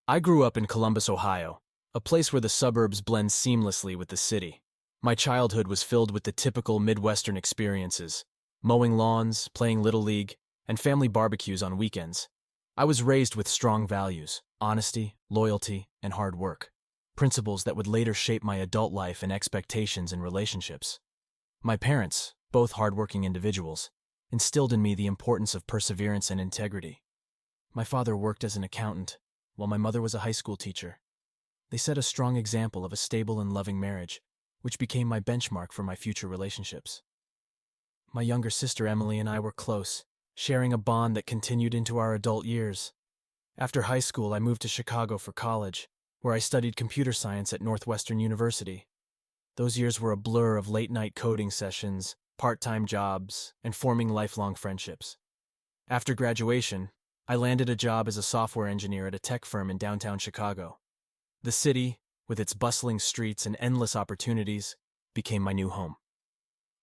I grew up in Columbus, Ohio, a place where the suburbs blend seamlessly with the city. My childhood was filled with the typical Midwestern experiences: mowing lawns, playing Little League, and family barbecues on weekends. I was raised with strong values: honesty, loyalty, and hard work, principles that would later shape my adult life and expectations in relationships. My parents, both hardworking individuals, instilled in me the importance of perseverance and integrity. My father worked as an accountant, while my mother was a high school teacher. They set a strong example of a stable and loving marriage, which became my benchmark for my future relationships. My younger sister Emily and I were close, sharing a bond that continued into our adult years. After high school, I moved to Chicago for college, where I studied computer science at Northwestern University. Those years were a blur of late-night coding sessions, part-time jobs, and forming lifelong friendships. After graduation, I landed a job as a software engineer at a tech firm in downtown Chicago. The city, with its bustling streets and endless opportunities, became my new home.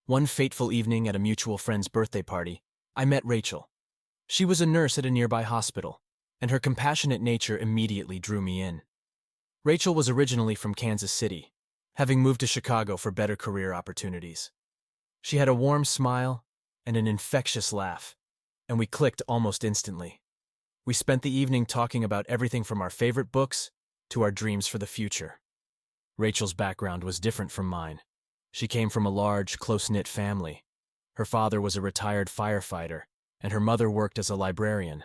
One fateful evening at a mutual friend's birthday party, I met Rachel. She was a nurse at a nearby hospital, and her compassionate nature immediately drew me in. Rachel was originally from Kansas City, having moved to Chicago for better career opportunities. She had a warm smile and an infectious laugh, and we clicked almost instantly. We spent the evening talking about everything from our favorite books to our dreams for the future. Rachel's background was different from mine. She came from a large, close-knit family. Her father was a retired firefighter, and her mother worked as a librarian.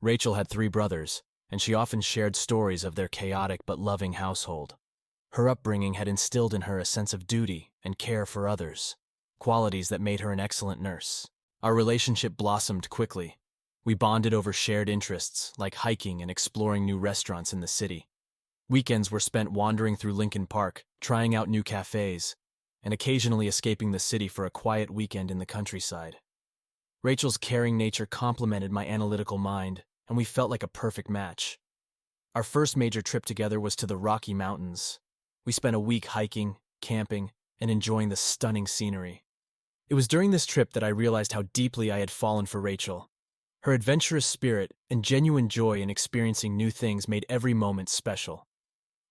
Rachel had 3 brothers, and she often shared stories of their chaotic but loving household. Her upbringing had instilled in her a sense of duty and care for others, qualities that made her an excellent nurse. Our relationship blossomed quickly. We bonded over shared interests, like hiking and exploring new restaurants in the city. Weekends were spent wandering through Lincoln Park, trying out new cafes, and occasionally escaping the city for a quiet weekend in the countryside. Rachel's caring nature complemented my analytical mind, and we felt like a perfect match. Our first major trip together was to the Rocky Mountains. We spent a week hiking, camping, and enjoying the stunning scenery. It was during this trip that I realized how deeply I had fallen for Rachel. Her adventurous spirit and genuine joy in experiencing new things made every moment special.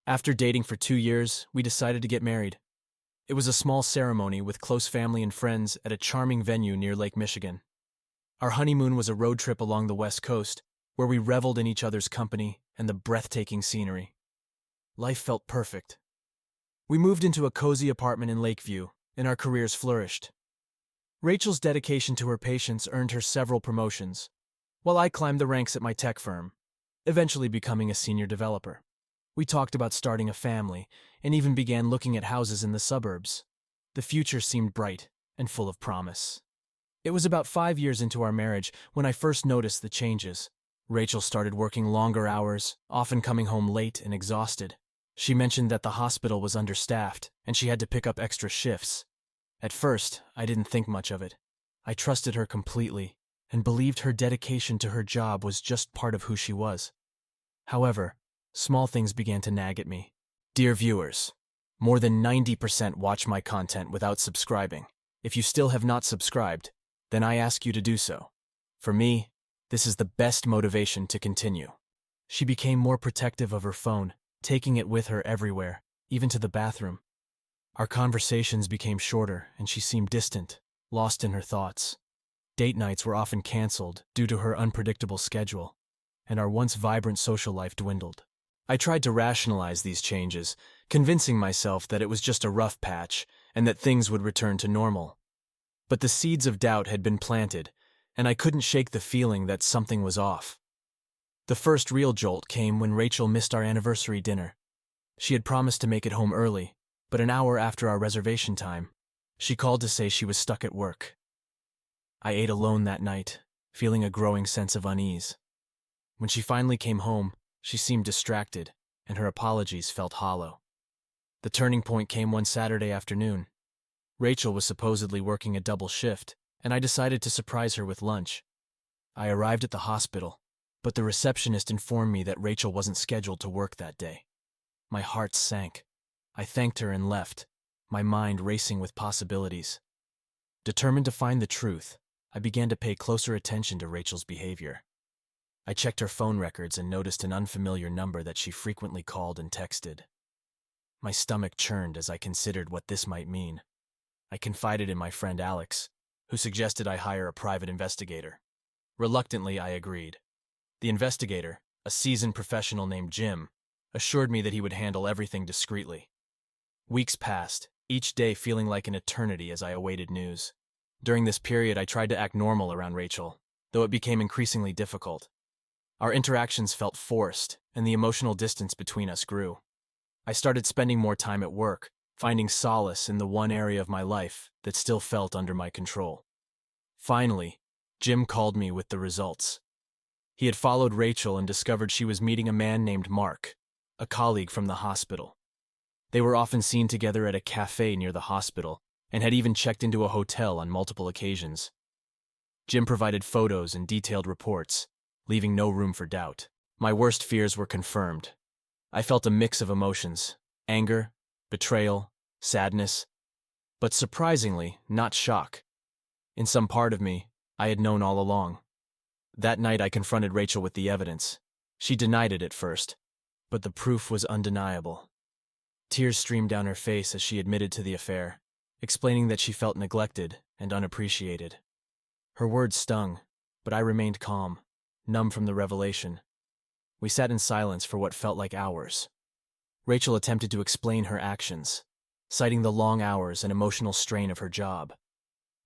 After dating for 2 years, we decided to get married. It was a small ceremony with close family and friends at a charming venue near Lake Michigan. Our honeymoon was a road trip along the West Coast, where we reveled in each other's company and the breathtaking scenery. Life felt perfect. We moved into a cozy apartment in Lakeview, and our careers flourished. Rachel's dedication to her patients earned her several promotions, while I climbed the ranks at my tech firm, eventually becoming a senior developer. We talked about starting a family, and even began looking at houses in the suburbs. The future seemed bright and full of promise. It was about 5 years into our marriage when I first noticed the changes. Rachel started working longer hours, often coming home late and exhausted. She mentioned that the hospital was understaffed, and she had to pick up extra shifts. At first, I didn't think much of it. I trusted her completely, and believed her dedication to her job was just part of who she was. However, small things began to nag at me. Dear viewers, more than 90% watch my content without subscribing. If you still have not subscribed, then I ask you to do so. For me, this is the best motivation to continue. She became more protective of her phone, taking it with her everywhere, even to the bathroom. Our conversations became shorter, and she seemed distant, lost in her thoughts. Date nights were often canceled due to her unpredictable schedule, and our once vibrant social life dwindled. I tried to rationalize these changes, convincing myself that it was just a rough patch and that things would return to normal. But the seeds of doubt had been planted, and I couldn't shake the feeling that something was off. The first real jolt came when Rachel missed our anniversary dinner. She had promised to make it home early, but an hour after our reservation time, she called to say she was stuck at work. I ate alone that night, feeling a growing sense of unease. When she finally came home, she seemed distracted, and her apologies felt hollow. The turning point came one Saturday afternoon. Rachel was supposedly working a double shift, and I decided to surprise her with lunch. I arrived at the hospital, but the receptionist informed me that Rachel wasn't scheduled to work that day. My heart sank. I thanked her and left, my mind racing with possibilities. Determined to find the truth, I began to pay closer attention to Rachel's behavior. I checked her phone records and noticed an unfamiliar number that she frequently called and texted. My stomach churned as I considered what this might mean. I confided in my friend Alex, who suggested I hire a private investigator. Reluctantly, I agreed. The investigator, a seasoned professional named Jim, assured me that he would handle everything discreetly. Weeks passed, each day feeling like an eternity as I awaited news. During this period, I tried to act normal around Rachel, though it became increasingly difficult. Our interactions felt forced, and the emotional distance between us grew. I started spending more time at work, finding solace in the one area of my life that still felt under my control. Finally, Jim called me with the results. He had followed Rachel and discovered she was meeting a man named Mark, a colleague from the hospital. They were often seen together at a cafe near the hospital and had even checked into a hotel on multiple occasions. Jim provided photos and detailed reports, leaving no room for doubt. My worst fears were confirmed. I felt a mix of emotions: anger, betrayal, sadness, but surprisingly, not shock. In some part of me, I had known all along. That night I confronted Rachel with the evidence. She denied it at first, but the proof was undeniable. Tears streamed down her face as she admitted to the affair, explaining that she felt neglected and unappreciated. Her words stung, but I remained calm, numb from the revelation. We sat in silence for what felt like hours. Rachel attempted to explain her actions, citing the long hours and emotional strain of her job.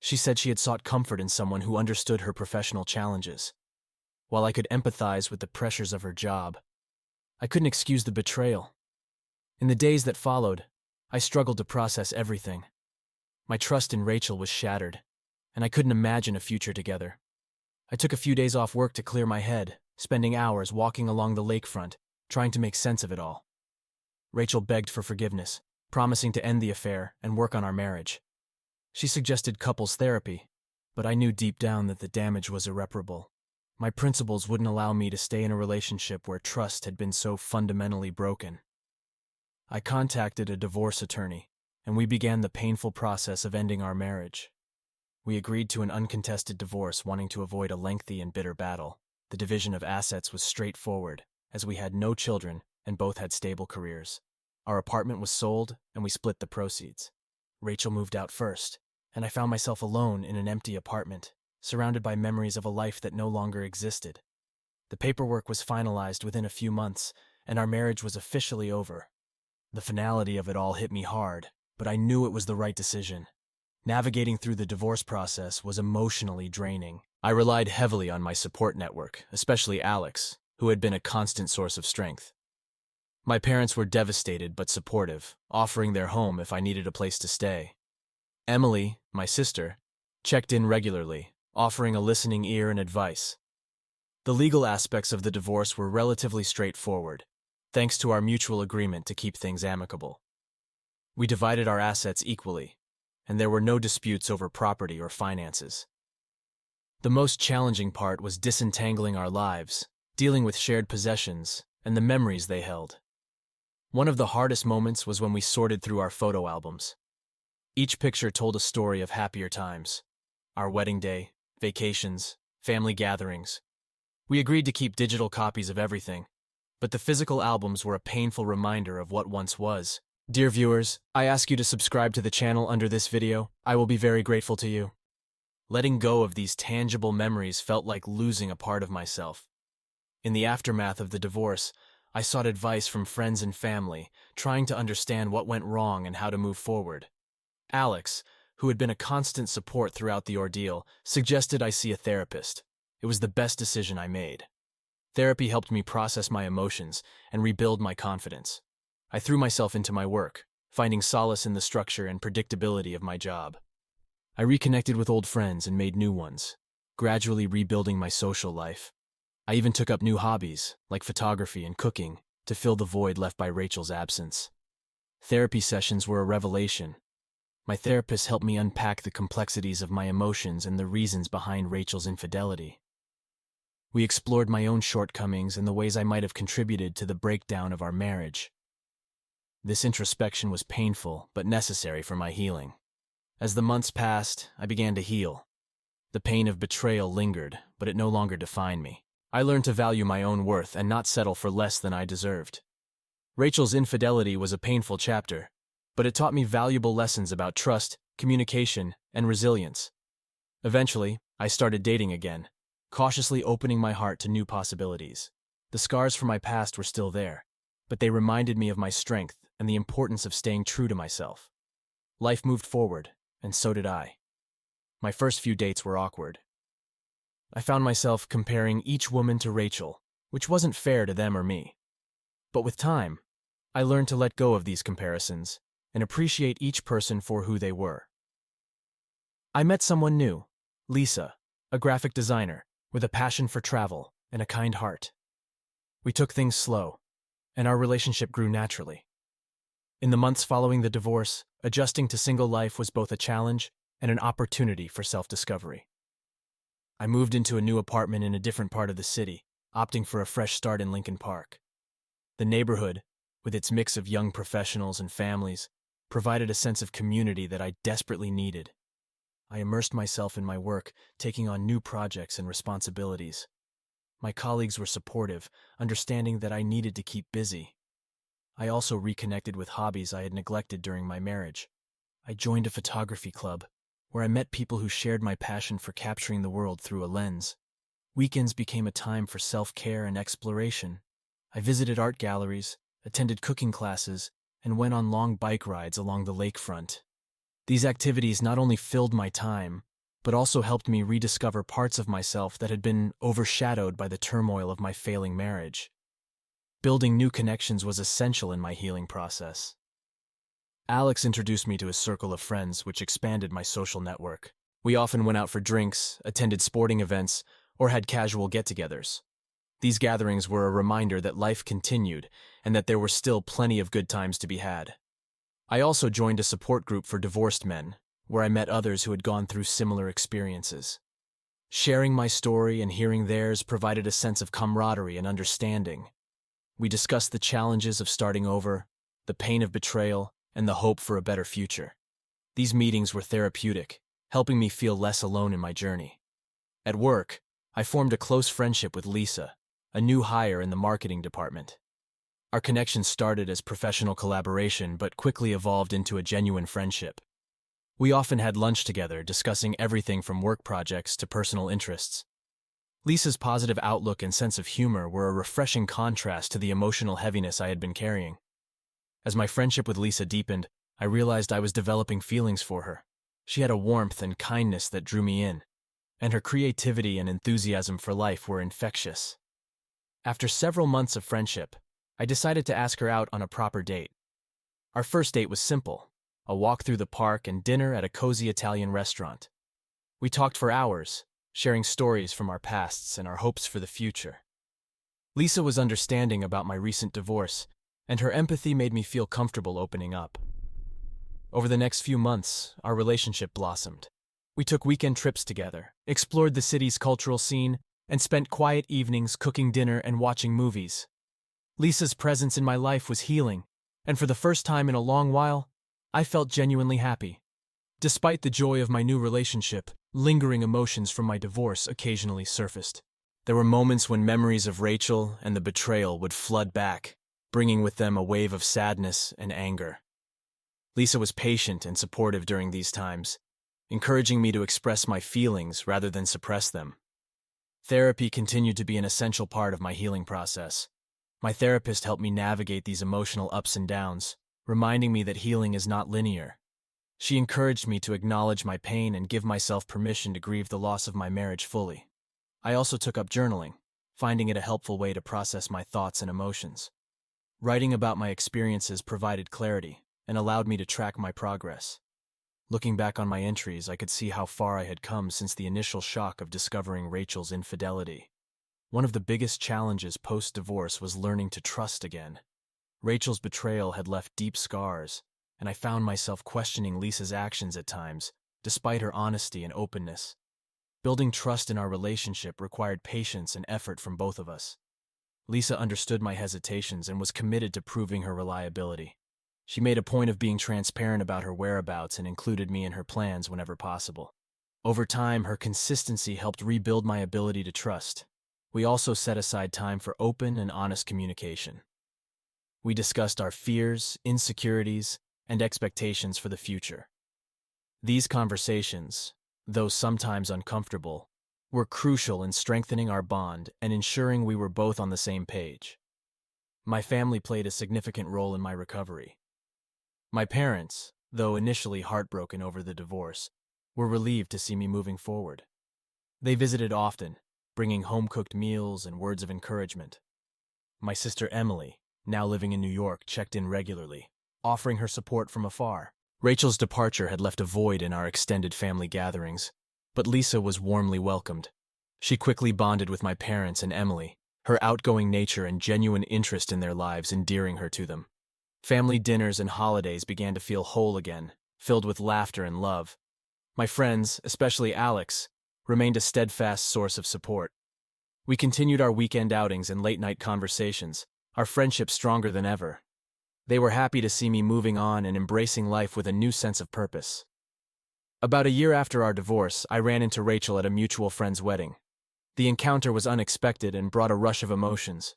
She said she had sought comfort in someone who understood her professional challenges. While I could empathize with the pressures of her job, I couldn't excuse the betrayal. In the days that followed, I struggled to process everything. My trust in Rachel was shattered, and I couldn't imagine a future together. I took a few days off work to clear my head, spending hours walking along the lakefront, trying to make sense of it all. Rachel begged for forgiveness, promising to end the affair and work on our marriage. She suggested couples therapy, but I knew deep down that the damage was irreparable. My principles wouldn't allow me to stay in a relationship where trust had been so fundamentally broken. I contacted a divorce attorney, and we began the painful process of ending our marriage. We agreed to an uncontested divorce, wanting to avoid a lengthy and bitter battle. The division of assets was straightforward, as we had no children and both had stable careers. Our apartment was sold, and we split the proceeds. Rachel moved out first, and I found myself alone in an empty apartment, surrounded by memories of a life that no longer existed. The paperwork was finalized within a few months, and our marriage was officially over. The finality of it all hit me hard, but I knew it was the right decision. Navigating through the divorce process was emotionally draining. I relied heavily on my support network, especially Alex, who had been a constant source of strength. My parents were devastated but supportive, offering their home if I needed a place to stay. Emily, my sister, checked in regularly, offering a listening ear and advice. The legal aspects of the divorce were relatively straightforward, thanks to our mutual agreement to keep things amicable. We divided our assets equally, and there were no disputes over property or finances. The most challenging part was disentangling our lives, dealing with shared possessions, and the memories they held. One of the hardest moments was when we sorted through our photo albums. Each picture told a story of happier times: our wedding day, vacations, family gatherings. We agreed to keep digital copies of everything, but the physical albums were a painful reminder of what once was. Dear viewers, I ask you to subscribe to the channel under this video. I will be very grateful to you. Letting go of these tangible memories felt like losing a part of myself. In the aftermath of the divorce, I sought advice from friends and family, trying to understand what went wrong and how to move forward. Alex, who had been a constant support throughout the ordeal, suggested I see a therapist. It was the best decision I made. Therapy helped me process my emotions and rebuild my confidence. I threw myself into my work, finding solace in the structure and predictability of my job. I reconnected with old friends and made new ones, gradually rebuilding my social life. I even took up new hobbies, like photography and cooking, to fill the void left by Rachel's absence. Therapy sessions were a revelation. My therapist helped me unpack the complexities of my emotions and the reasons behind Rachel's infidelity. We explored my own shortcomings and the ways I might have contributed to the breakdown of our marriage. This introspection was painful but necessary for my healing. As the months passed, I began to heal. The pain of betrayal lingered, but it no longer defined me. I learned to value my own worth and not settle for less than I deserved. Rachel's infidelity was a painful chapter, but it taught me valuable lessons about trust, communication, and resilience. Eventually, I started dating again, cautiously opening my heart to new possibilities. The scars from my past were still there, but they reminded me of my strength and the importance of staying true to myself. Life moved forward, and so did I. My first few dates were awkward. I found myself comparing each woman to Rachel, which wasn't fair to them or me. But with time, I learned to let go of these comparisons and appreciate each person for who they were. I met someone new, Lisa, a graphic designer with a passion for travel and a kind heart. We took things slow, and our relationship grew naturally. In the months following the divorce, adjusting to single life was both a challenge and an opportunity for self-discovery. I moved into a new apartment in a different part of the city, opting for a fresh start in Lincoln Park. The neighborhood, with its mix of young professionals and families, provided a sense of community that I desperately needed. I immersed myself in my work, taking on new projects and responsibilities. My colleagues were supportive, understanding that I needed to keep busy. I also reconnected with hobbies I had neglected during my marriage. I joined a photography club, where I met people who shared my passion for capturing the world through a lens. Weekends became a time for self-care and exploration. I visited art galleries, attended cooking classes, and went on long bike rides along the lakefront. These activities not only filled my time, but also helped me rediscover parts of myself that had been overshadowed by the turmoil of my failing marriage. Building new connections was essential in my healing process. Alex introduced me to a circle of friends which expanded my social network. We often went out for drinks, attended sporting events, or had casual get-togethers. These gatherings were a reminder that life continued and that there were still plenty of good times to be had. I also joined a support group for divorced men, where I met others who had gone through similar experiences. Sharing my story and hearing theirs provided a sense of camaraderie and understanding. We discussed the challenges of starting over, the pain of betrayal, and the hope for a better future. These meetings were therapeutic, helping me feel less alone in my journey. At work, I formed a close friendship with Lisa, a new hire in the marketing department. Our connection started as professional collaboration but quickly evolved into a genuine friendship. We often had lunch together, discussing everything from work projects to personal interests. Lisa's positive outlook and sense of humor were a refreshing contrast to the emotional heaviness I had been carrying. As my friendship with Lisa deepened, I realized I was developing feelings for her. She had a warmth and kindness that drew me in, and her creativity and enthusiasm for life were infectious. After several months of friendship, I decided to ask her out on a proper date. Our first date was simple, a walk through the park and dinner at a cozy Italian restaurant. We talked for hours, sharing stories from our pasts and our hopes for the future. Lisa was understanding about my recent divorce, and her empathy made me feel comfortable opening up. Over the next few months, our relationship blossomed. We took weekend trips together, explored the city's cultural scene, and spent quiet evenings cooking dinner and watching movies. Lisa's presence in my life was healing, and for the first time in a long while, I felt genuinely happy. Despite the joy of my new relationship, lingering emotions from my divorce occasionally surfaced. There were moments when memories of Rachel and the betrayal would flood back, bringing with them a wave of sadness and anger. Lisa was patient and supportive during these times, encouraging me to express my feelings rather than suppress them. Therapy continued to be an essential part of my healing process. My therapist helped me navigate these emotional ups and downs, reminding me that healing is not linear. She encouraged me to acknowledge my pain and give myself permission to grieve the loss of my marriage fully. I also took up journaling, finding it a helpful way to process my thoughts and emotions. Writing about my experiences provided clarity and allowed me to track my progress. Looking back on my entries, I could see how far I had come since the initial shock of discovering Rachel's infidelity. One of the biggest challenges post-divorce was learning to trust again. Rachel's betrayal had left deep scars, and I found myself questioning Lisa's actions at times, despite her honesty and openness. Building trust in our relationship required patience and effort from both of us. Lisa understood my hesitations and was committed to proving her reliability. She made a point of being transparent about her whereabouts and included me in her plans whenever possible. Over time, her consistency helped rebuild my ability to trust. We also set aside time for open and honest communication. We discussed our fears, insecurities, and expectations for the future. These conversations, though sometimes uncomfortable, were crucial in strengthening our bond and ensuring we were both on the same page. My family played a significant role in my recovery. My parents, though initially heartbroken over the divorce, were relieved to see me moving forward. They visited often, bringing home-cooked meals and words of encouragement. My sister Emily, now living in New York, checked in regularly, offering her support from afar. Rachel's departure had left a void in our extended family gatherings, but Lisa was warmly welcomed. She quickly bonded with my parents and Emily, her outgoing nature and genuine interest in their lives endearing her to them. Family dinners and holidays began to feel whole again, filled with laughter and love. My friends, especially Alex, remained a steadfast source of support. We continued our weekend outings and late-night conversations, our friendship stronger than ever. They were happy to see me moving on and embracing life with a new sense of purpose. About a year after our divorce, I ran into Rachel at a mutual friend's wedding. The encounter was unexpected and brought a rush of emotions.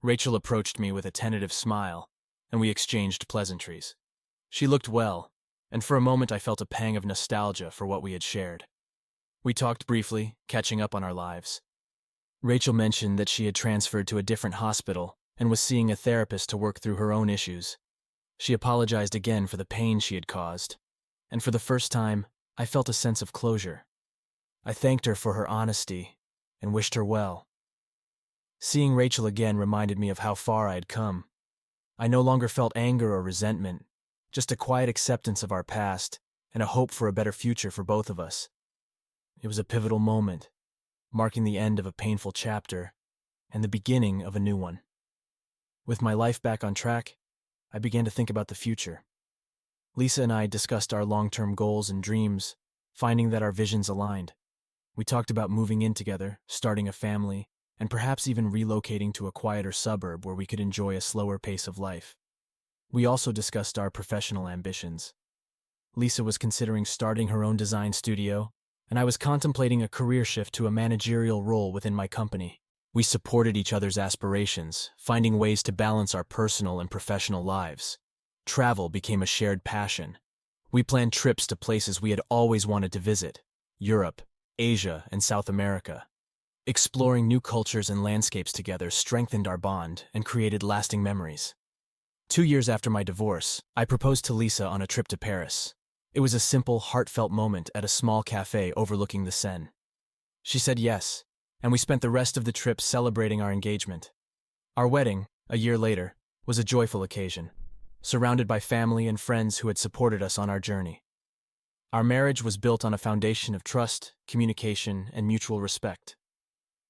Rachel approached me with a tentative smile, and we exchanged pleasantries. She looked well, and for a moment I felt a pang of nostalgia for what we had shared. We talked briefly, catching up on our lives. Rachel mentioned that she had transferred to a different hospital and was seeing a therapist to work through her own issues. She apologized again for the pain she had caused, and for the first time, I felt a sense of closure. I thanked her for her honesty and wished her well. Seeing Rachel again reminded me of how far I had come. I no longer felt anger or resentment, just a quiet acceptance of our past and a hope for a better future for both of us. It was a pivotal moment, marking the end of a painful chapter and the beginning of a new one. With my life back on track, I began to think about the future. Lisa and I discussed our long-term goals and dreams, finding that our visions aligned. We talked about moving in together, starting a family, and perhaps even relocating to a quieter suburb where we could enjoy a slower pace of life. We also discussed our professional ambitions. Lisa was considering starting her own design studio, and I was contemplating a career shift to a managerial role within my company. We supported each other's aspirations, finding ways to balance our personal and professional lives. Travel became a shared passion. We planned trips to places we had always wanted to visit: Europe, Asia, and South America. Exploring new cultures and landscapes together strengthened our bond and created lasting memories. 2 years after my divorce, I proposed to Lisa on a trip to Paris. It was a simple, heartfelt moment at a small cafe overlooking the Seine. She said yes, and we spent the rest of the trip celebrating our engagement. Our wedding, a year later, was a joyful occasion, surrounded by family and friends who had supported us on our journey. Our marriage was built on a foundation of trust, communication, and mutual respect.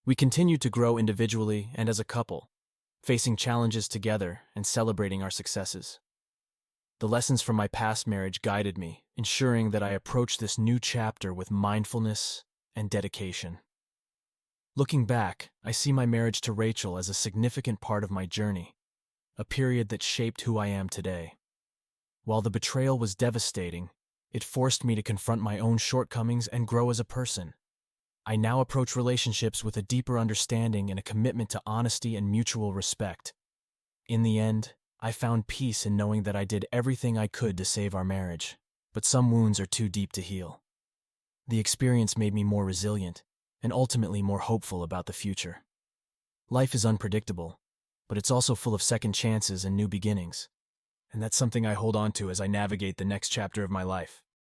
We continued to grow individually and as a couple, facing challenges together and celebrating our successes. The lessons from my past marriage guided me, ensuring that I approached this new chapter with mindfulness and dedication. Looking back, I see my marriage to Rachel as a significant part of my journey, a period that shaped who I am today. While the betrayal was devastating, it forced me to confront my own shortcomings and grow as a person. I now approach relationships with a deeper understanding and a commitment to honesty and mutual respect. In the end, I found peace in knowing that I did everything I could to save our marriage, but some wounds are too deep to heal. The experience made me more resilient and ultimately more hopeful about the future. Life is unpredictable, but it's also full of second chances and new beginnings, and that's something I hold on to as I navigate the next chapter of my life.